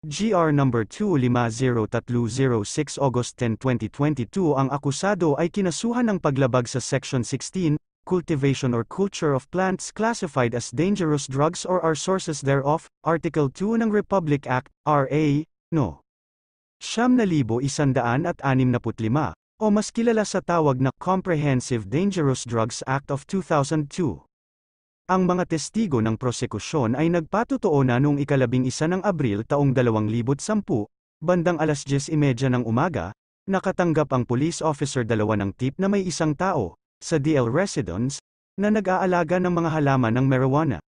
GR number 2503006 August 10, 2022 ang akusado ay kinasuhan ng paglabag sa Section 16, Cultivation or Culture of Plants Classified as Dangerous Drugs or are Sources Thereof, Article 2 ng Republic Act, RA, No. 9,165, o mas kilala sa tawag na Comprehensive Dangerous Drugs Act of 2002. Ang mga testigo ng prosekusyon ay nagpatotoo na noong 11 ng Abril taong 2010, bandang 10:30 ng umaga, nakatanggap ang police officer dalawa ng tip na may isang tao, sa DL Residence, na nag-aalaga ng mga halaman ng marijuana.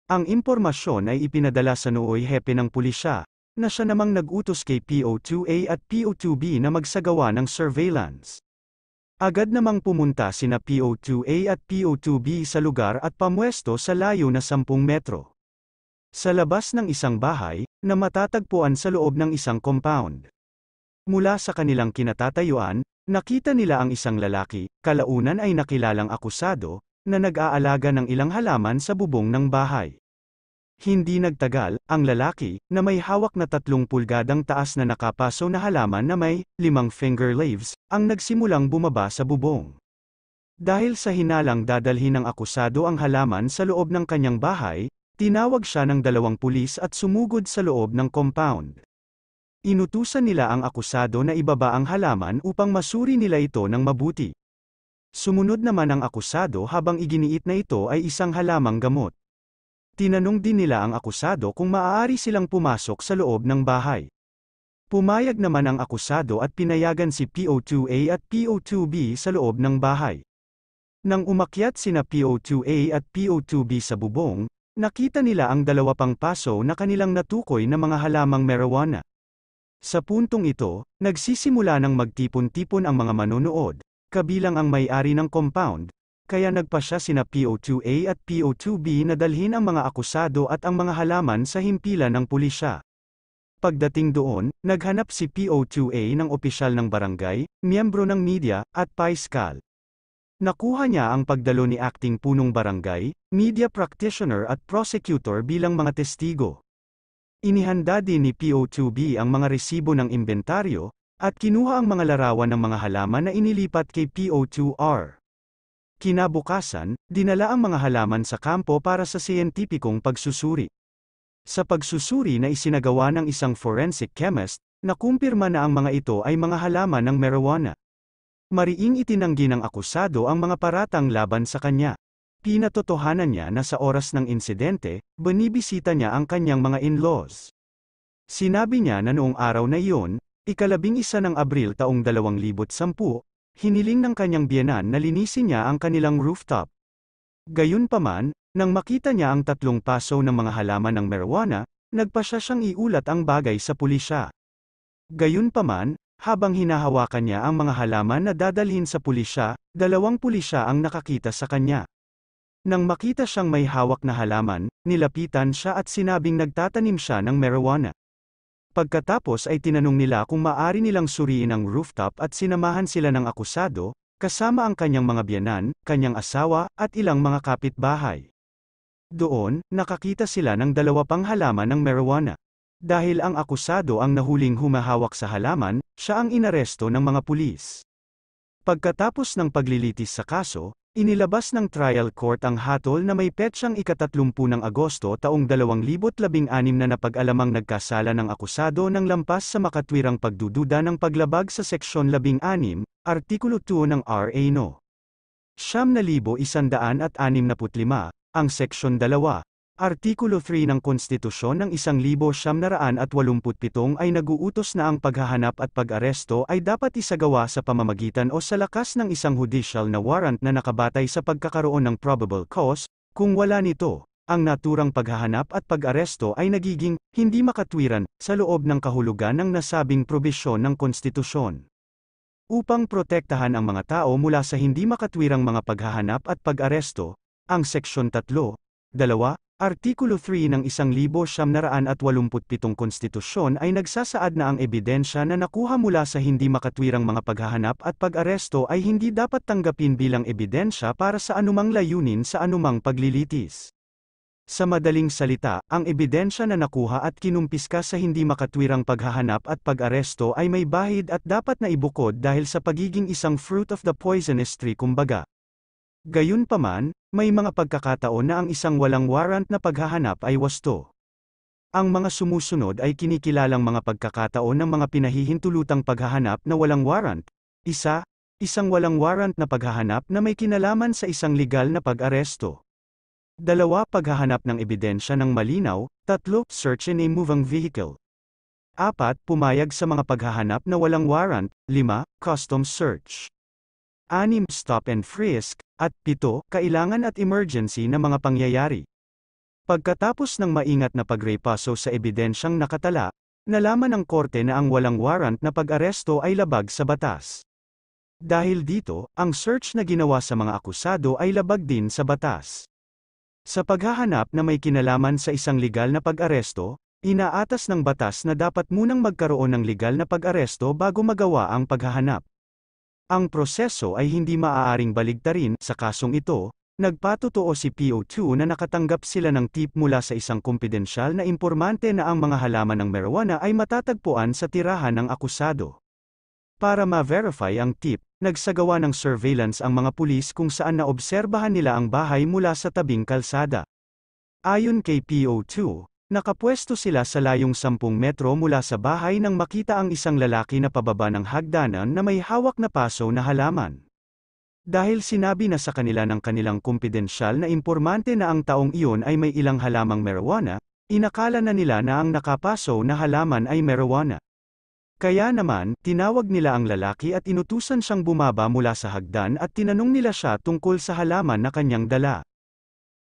Ang impormasyon ay ipinadala sa nooy hepe ng pulisya, na siya namang nag-utos kay PO2A at PO2B na magsagawa ng surveillance. Agad namang pumunta sina PO2A at PO2B sa lugar at pamwesto sa layo na 10 metro. Sa labas ng isang bahay, na matatagpuan sa loob ng isang compound. Mula sa kanilang kinatatayuan, nakita nila ang isang lalaki, kalaunan ay nakilalang akusado, na nag-aalaga ng ilang halaman sa bubong ng bahay. Hindi nagtagal, ang lalaki, na may hawak na 3 pulgadang taas na nakapaso na halaman na may 5 finger leaves, ang nagsimulang bumaba sa bubong. Dahil sa hinalang dadalhin ng akusado ang halaman sa loob ng kanyang bahay, tinawag siya ng 2 pulis at sumugod sa loob ng compound. Inutusan nila ang akusado na ibaba ang halaman upang masuri nila ito ng mabuti. Sumunod naman ang akusado habang iginiit na ito ay isang halamang gamot. Tinanong din nila ang akusado kung maaari silang pumasok sa loob ng bahay. Pumayag naman ang akusado at pinayagan si PO2A at PO2B sa loob ng bahay. Nang umakyat sina PO2A at PO2B sa bubong, nakita nila ang 2 pang paso na kanilang natukoy na mga halamang marijuana. Sa puntong ito, nagsisimula ng magtipon-tipon ang mga manonood, kabilang ang may-ari ng compound, kaya nagpasya sina PO2A at PO2B na dalhin ang mga akusado at ang mga halaman sa himpilan ng pulisya. Pagdating doon, naghanap si PO2A ng opisyal ng barangay, miyembro ng media, at paiskal. Nakuha niya ang pagdalo ni acting punong barangay, media practitioner at prosecutor bilang mga testigo. Inihanda din ni PO2B ang mga resibo ng inventaryo, at kinuha ang mga larawan ng mga halaman na inilipat kay PO2R. Kinabukasan, dinala ang mga halaman sa kampo para sa siyentipikong pagsusuri. Sa pagsusuri na isinagawa ng isang forensic chemist, nakumpirma na ang mga ito ay mga halaman ng marijuana. Mariing itinanggi ng akusado ang mga paratang laban sa kanya. Pinatotohanan niya na sa oras ng insidente, binibisita niya ang kanyang mga in-laws. Sinabi niya na noong araw na iyon, 11 ng Abril taong 2010, hiniling ng kanyang biyenan na linisin niya ang kanilang rooftop. Gayunpaman, nang makita niya ang 3 paso ng mga halaman ng marijuana, nagpasya siyang iulat ang bagay sa pulisya. Gayunpaman, habang hinahawakan niya ang mga halaman na dadalhin sa pulisya, 2 pulisya ang nakakita sa kanya. Nang makita siyang may hawak na halaman, nilapitan siya at sinabing nagtatanim siya ng marijuana. Pagkatapos ay tinanong nila kung maaari nilang suriin ang rooftop at sinamahan sila ng akusado, kasama ang kanyang mga biyenan, kanyang asawa, at ilang mga kapitbahay. Doon, nakakita sila ng 2 pang halaman ng marijuana. Dahil ang akusado ang nahuling humahawak sa halaman, siya ang inaresto ng mga pulis. Pagkatapos ng paglilitis sa kaso, inilabas ng trial court ang hatol na may petsang ika-30 ng Agosto taong 2016 na napag-alamang nagkasala ng akusado ng lampas sa makatwirang pagdududa ng paglabag sa Seksyon 16, Artikulo 2 ng RA No. 9,165, ang Seksyon 2, Artikulo 3 ng Konstitusyon ng 1987 ay nag-uutos na ang paghahanap at pag-aresto ay dapat isagawa sa pamamagitan o sa lakas ng isang judicial na warrant na nakabatay sa pagkakaroon ng probable cause. Kung wala nito, ang naturang paghahanap at pag-aresto ay nagiging hindi makatwiran sa loob ng kahulugan ng nasabing probisyon ng konstitusyon. Upang protektahan ang mga tao mula sa hindi makatwirang mga paghahanap at pag-aresto, ang Seksyon 3, 2, Artikulo 3 ng 1987 konstitusyon ay nagsasaad na ang ebidensya na nakuha mula sa hindi makatwirang mga paghahanap at pag-aresto ay hindi dapat tanggapin bilang ebidensya para sa anumang layunin sa anumang paglilitis. Sa madaling salita, ang ebidensya na nakuha at kinumpiska sa hindi makatwirang paghahanap at pag-aresto ay may bahid at dapat na ibukod dahil sa pagiging isang fruit of the poisonous tree kumbaga. Gayunpaman, may mga pagkakataon na ang isang walang warrant na paghahanap ay wasto. Ang mga sumusunod ay kinikilalang mga pagkakataon ng mga pinahihintulutang paghahanap na walang warrant. Isang walang warrant na paghahanap na may kinalaman sa isang legal na pag-aresto. 2. Paghahanap ng ebidensya ng malinaw. 3. Search in a moving vehicle. 4. Pumayag sa mga paghahanap na walang warrant. 5. Customs search. 6. Stop and frisk. At 7. Kailangan at emergency na mga pangyayari. Pagkatapos ng maingat na pagrepaso sa ebidensyang nakatala, nalaman ng korte na ang walang warrant na pag-aresto ay labag sa batas. Dahil dito, ang search na ginawa sa mga akusado ay labag din sa batas. Sa paghahanap na may kinalaman sa isang legal na pag-aresto, inaatas ng batas na dapat munang magkaroon ng legal na pag-aresto bago magawa ang paghahanap. Ang proseso ay hindi maaaring baligtarin. Sa kasong ito, nagpatotoo si PO2 na nakatanggap sila ng tip mula sa isang kumpidensyal na impormante na ang mga halaman ng marijuana ay matatagpuan sa tirahan ng akusado. Para ma-verify ang tip, nagsagawa ng surveillance ang mga pulis kung saan naobserbahan nila ang bahay mula sa tabing kalsada. Ayon kay PO2, nakapwesto sila sa layong 10 metro mula sa bahay nang makita ang isang lalaki na pababa ng hagdanan na may hawak na paso na halaman. Dahil sinabi na sa kanila ng kanilang kumpidensyal na impormante na ang taong iyon ay may ilang halamang marijuana, inakala na nila na ang nakapaso na halaman ay marijuana. Kaya naman, tinawag nila ang lalaki at inutusan siyang bumaba mula sa hagdan at tinanong nila siya tungkol sa halaman na kanyang dala.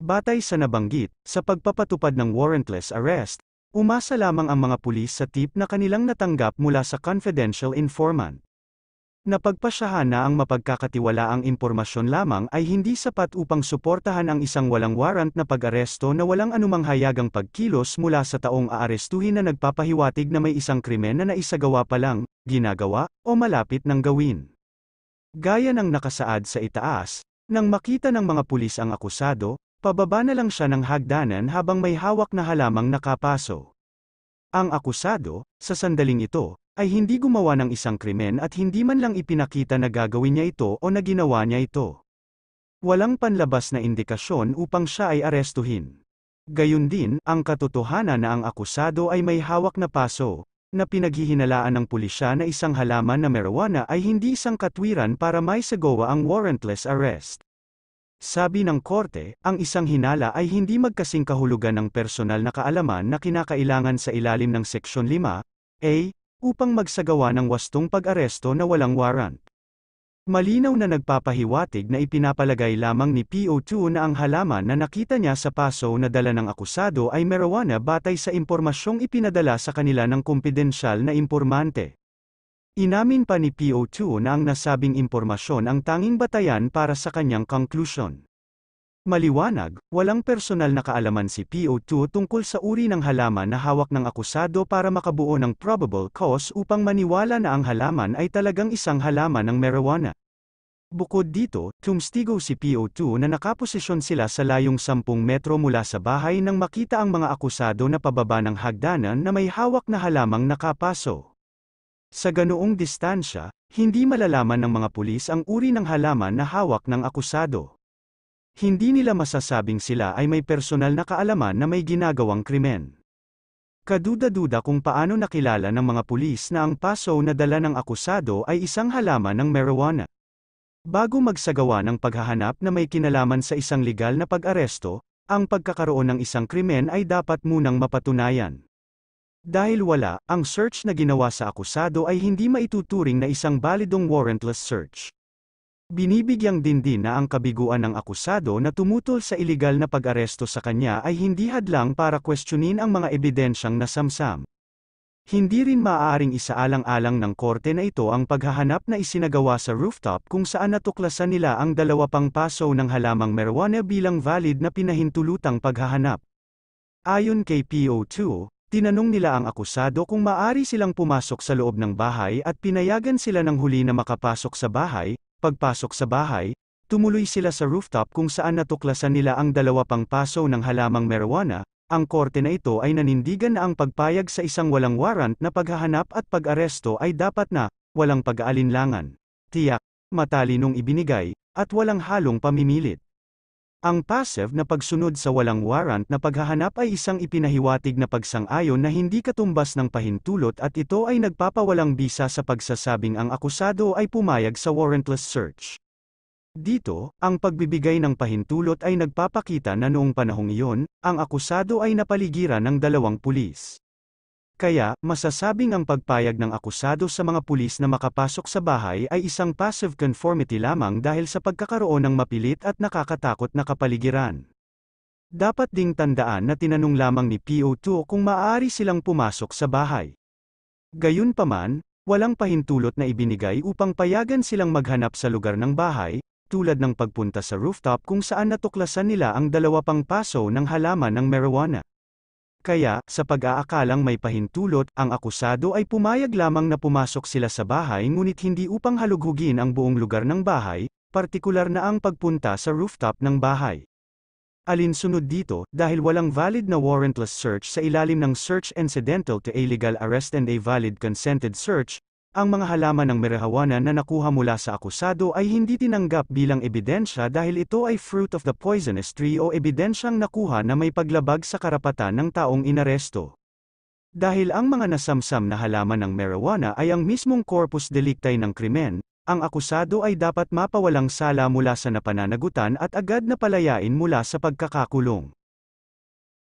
Batay sa nabanggit, sa pagpapatupad ng warrantless arrest, umasa lamang ang mga pulis sa tip na kanilang natanggap mula sa confidential informant. Napagpasyahan na ang mapagkakatiwalaang impormasyon lamang ay hindi sapat upang suportahan ang isang walang warrant na pag-aresto na walang anumang hayagang pagkilos mula sa taong aarestuhin na nagpapahiwatig na may isang krimen na naisagawa pa lang, ginagawa, o malapit ng gawin. Gaya ng nakasaad sa itaas, nang makita ng mga pulis ang akusado, pababa na lang siya ng hagdanan habang may hawak na halamang nakapaso. Ang akusado, sa sandaling ito, ay hindi gumawa ng isang krimen at hindi man lang ipinakita na gagawin niya ito o na ginawa niya ito. Walang panlabas na indikasyon upang siya ay arestuhin. Gayun din, ang katotohanan na ang akusado ay may hawak na paso, na pinaghihinalaan ng pulisya na isang halaman na marijuana ay hindi isang katwiran para maisagawa ang warrantless arrest. Sabi ng korte, ang isang hinala ay hindi magkasing kahulugan ng personal na kaalaman na kinakailangan sa ilalim ng Seksyon 5A, upang magsagawa ng wastong pag-aresto na walang warrant. Malinaw na nagpapahiwatig na ipinapalagay lamang ni PO2 na ang halaman na nakita niya sa paso na dala ng akusado ay marijuana batay sa impormasyong ipinadala sa kanila ng kumpidensyal na impormante. Inamin pa ni PO2 na ang nasabing impormasyon ang tanging batayan para sa kanyang conclusion. Maliwanag, walang personal na kaalaman si PO2 tungkol sa uri ng halaman na hawak ng akusado para makabuo ng probable cause upang maniwala na ang halaman ay talagang isang halaman ng marijuana. Bukod dito, tumstigo si PO2 na nakaposisyon sila sa layong 10 metro mula sa bahay nang makita ang mga akusado na pababa ng hagdanan na may hawak na halamang nakapaso. Sa ganoong distansya, hindi malalaman ng mga pulis ang uri ng halaman na hawak ng akusado. Hindi nila masasabing sila ay may personal na kaalaman na may ginagawang krimen. Kaduda-duda kung paano nakilala ng mga pulis na ang paso na dala ng akusado ay isang halaman ng marijuana. Bago magsagawa ng paghahanap na may kinalaman sa isang legal na pag-aresto, ang pagkakaroon ng isang krimen ay dapat munang mapatunayan. Dahil wala, ang search na ginawa sa akusado ay hindi maituturing na isang balidong warrantless search. Binibigyang din na ang kabiguan ng akusado na tumutol sa iligal na pag-aresto sa kanya ay hindi hadlang para questionin ang mga ebidensyang nasamsam. Hindi rin maaaring isaalang-alang ng korte na ito ang paghahanap na isinagawa sa rooftop kung saan natuklasan nila ang 2 pang paso ng halamang marijuana bilang valid na pinahintulutang paghahanap. Ayon kay PO2, tinanong nila ang akusado kung maaari silang pumasok sa loob ng bahay at pinayagan sila ng huli na makapasok sa bahay. Pagpasok sa bahay, Tumuloy sila sa rooftop kung saan natuklasan nila ang 2 paso ng halamang marijuana. Ang korte na ito ay nanindigan na ang pagpayag sa isang walang warrant na paghahanap at pag-aresto ay dapat na, walang pag-aalinlangan, tiyak, matalinong ibinigay, at walang halong pamimilit. Ang passive na pagsunod sa walang warrant na paghahanap ay isang ipinahiwatig na pagsang-ayon na hindi katumbas ng pahintulot at ito ay nagpapawalang bisa sa pagsasabing ang akusado ay pumayag sa warrantless search. Dito, ang pagbibigay ng pahintulot ay nagpapakita na noong panahong iyon, ang akusado ay napaligiran ng 2 pulis. Kaya, masasabing ang pagpayag ng akusado sa mga pulis na makapasok sa bahay ay isang passive conformity lamang dahil sa pagkakaroon ng mapilit at nakakatakot na kapaligiran. Dapat ding tandaan na tinanong lamang ni PO2 kung maaari silang pumasok sa bahay. Gayunpaman, walang pahintulot na ibinigay upang payagan silang maghanap sa lugar ng bahay, tulad ng pagpunta sa rooftop kung saan natuklasan nila ang 2 paso ng halaman ng marijuana. Kaya, sa pag-aakalang may pahintulot, ang akusado ay pumayag lamang na pumasok sila sa bahay ngunit hindi upang halughugin ang buong lugar ng bahay, partikular na ang pagpunta sa rooftop ng bahay. Alinsunod dito, dahil walang valid na warrantless search sa ilalim ng search incidental to a legal arrest and a valid consented search, ang mga halaman ng marijuana na nakuha mula sa akusado ay hindi tinanggap bilang ebidensya dahil ito ay fruit of the poisonous tree o ebidensyang nakuha na may paglabag sa karapatan ng taong inaresto. Dahil ang mga nasamsam na halaman ng marijuana ay ang mismong corpus delicti ng krimen, ang akusado ay dapat mapawalang sala mula sa napananagutan at agad na palayain mula sa pagkakakulong.